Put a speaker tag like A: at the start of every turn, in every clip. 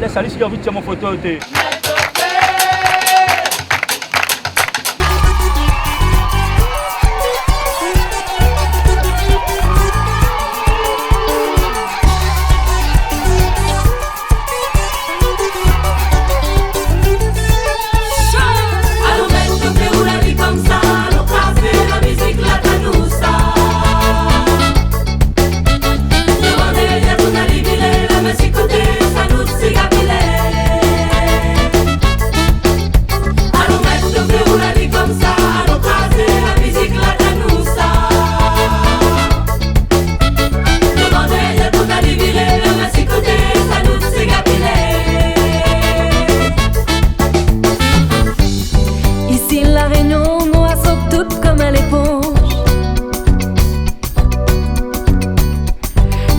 A: laisse aller si j'ai envie de tirer mon photo.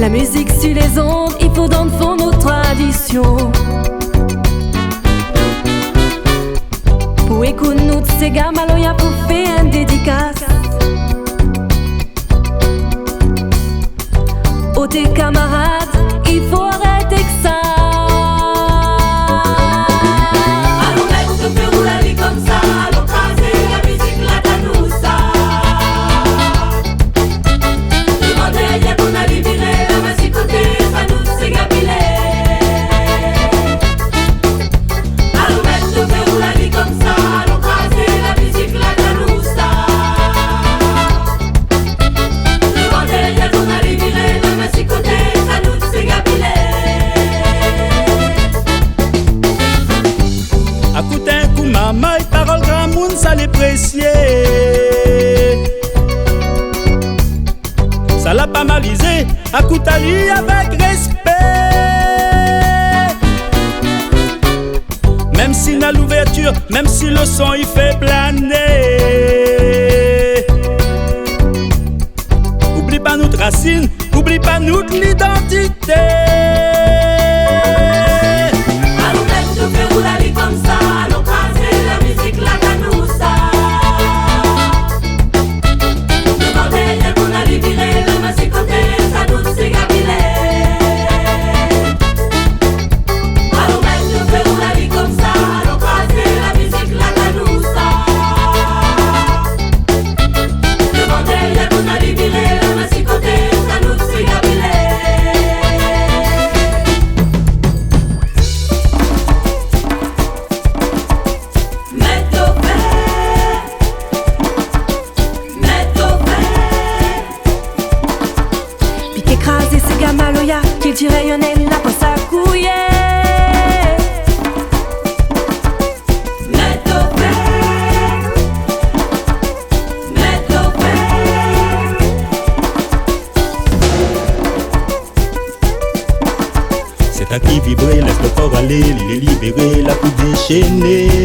B: La musique sur les ondes, il faut dans le fond nos traditions. Pour écouter nous, ces gamins, il y a pour faire une dédicace. Oh tes camarades, il faut arrêter que ça.
C: Allons mettre ce feu roule la vie comme ça. Allons craser la musique, la tanoussa. Demandez, y'a qu'on a libéré.
A: Maman, parole grand monde, ça l'apprécier. Ça l'a pas malisé, à Koutali avec respect. Même si n'a l'ouverture, même si le son il fait planer. Oublie pas notre racine, oublie pas notre identité.
C: Allons mettre le feu roule la vie comme ça.
B: Qu'il tire rayonner la poisse à couiller.
C: Mets au
A: c'est à qui vibrer, laisse le corps aller, il est libéré, la coupe déchaînée.